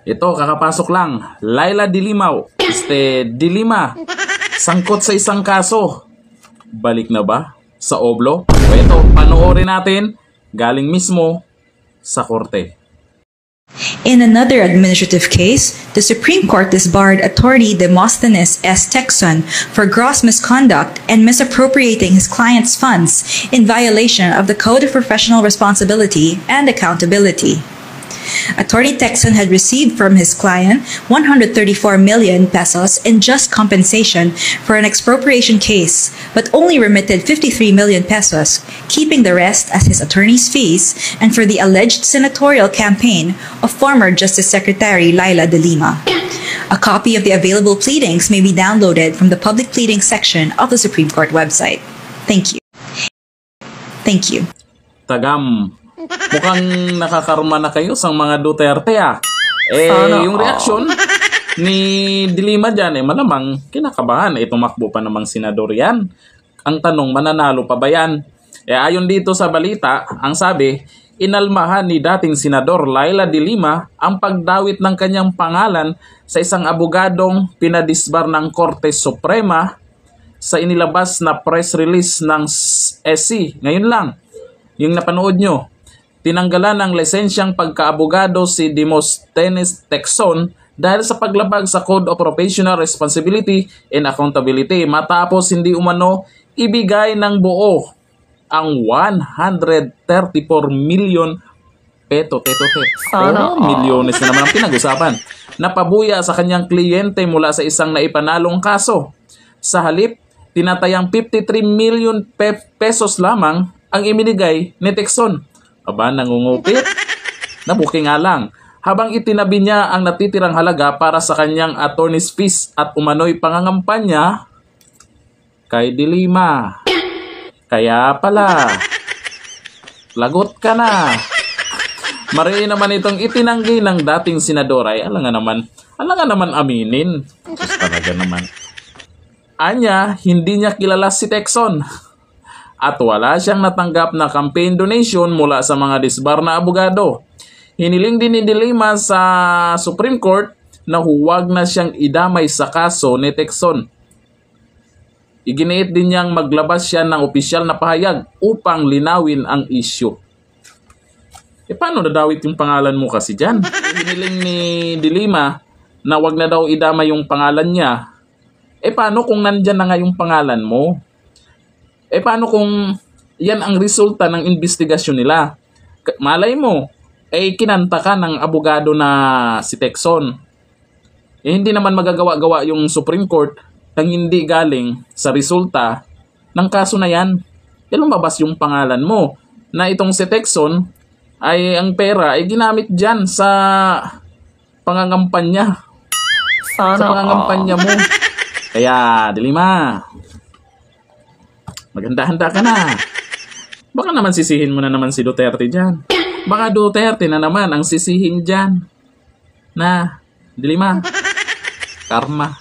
Ito, kakapasok lang. Laila de Lima. De Lima. Sangkot sa isang kaso. Balik na ba sa oblo? O ito, panoorin natin. Galing mismo sa korte. In another administrative case, the Supreme Court disbarred attorney Demosthenes S. Tecson for gross misconduct and misappropriating his client's funds in violation of the Code of Professional Responsibility and Accountability. Attorney Tecson had received from his client 134 million pesos in just compensation for an expropriation case, but only remitted 53 million pesos, keeping the rest as his attorney's fees and for the alleged senatorial campaign of former Justice Secretary Laila de Lima. A copy of the available pleadings may be downloaded from the public pleading section of the Supreme Court website. Thank you. Thank you. Tagam. Mukhang nakakarma na kayo sa mga Duterte yung reaksyon ni de Lima dyan, malamang kinakabahan. Tumakbo pa namang senador yan. Ang tanong, mananalo pa ba yan? Ayon dito sa balita, ang sabi, inalmahan ni dating senador Laila de Lima ang pagdawit ng kanyang pangalan sa isang abogadong pinadisbar ng Korte Suprema sa inilabas na press release ng SC. Ngayon lang, yung napanood nyo. Tinanggalan ng lisensyang pagkaabogado si Demosthenes Tecson dahil sa paglabag sa Code of Professional Responsibility and Accountability matapos hindi umano ibigay ng buo ang 134 million milyones na naman ang pinag-usapan na pabuya sa kanyang kliyente mula sa isang naipanalong kaso. Sa halip, tinatayang 53 million pesos lamang ang iminigay ni Tecson. Aba, nangungupit? Nabuki nga lang. Habang itinabi niya ang natitirang halaga para sa kanyang attorney's fees at umano'y pangangampanya kay de Lima. Kaya pala, lagot ka na. Mariin naman itong itinanggi ng dating senador ay alangan naman aminin. Diyos talaga naman. Anya, hindi niya kilala si Tecson. At wala siyang natanggap na campaign donation mula sa mga disbar na abogado. Hiniling din ni de Lima sa Supreme Court na huwag na siyang idamay sa kaso ni Tecson. Iginiit din niyang maglabas siya ng opisyal na pahayag upang linawin ang issue. Paano nadawit yung pangalan mo kasi dyan? Hiniling ni de Lima na huwag na daw idamay yung pangalan niya. Paano kung nandyan na nga yung pangalan mo? Paano kung yan ang resulta ng investigasyon nila? Malay mo, kinanta ka ng abogado na si Tecson. Hindi naman magagawa-gawa yung Supreme Court nang hindi galing sa resulta ng kaso na yan. Lumabas yung pangalan mo na itong si Tecson ay ang pera ay ginamit dyan sa pangangampanya. Sa pangangampanya mo. Kaya, de Lima, maganda-handa ka na. Baka naman sisihin mo na naman si Duterte dyan. Baka Duterte na naman ang sisihin dyan. Na, de Lima, karma.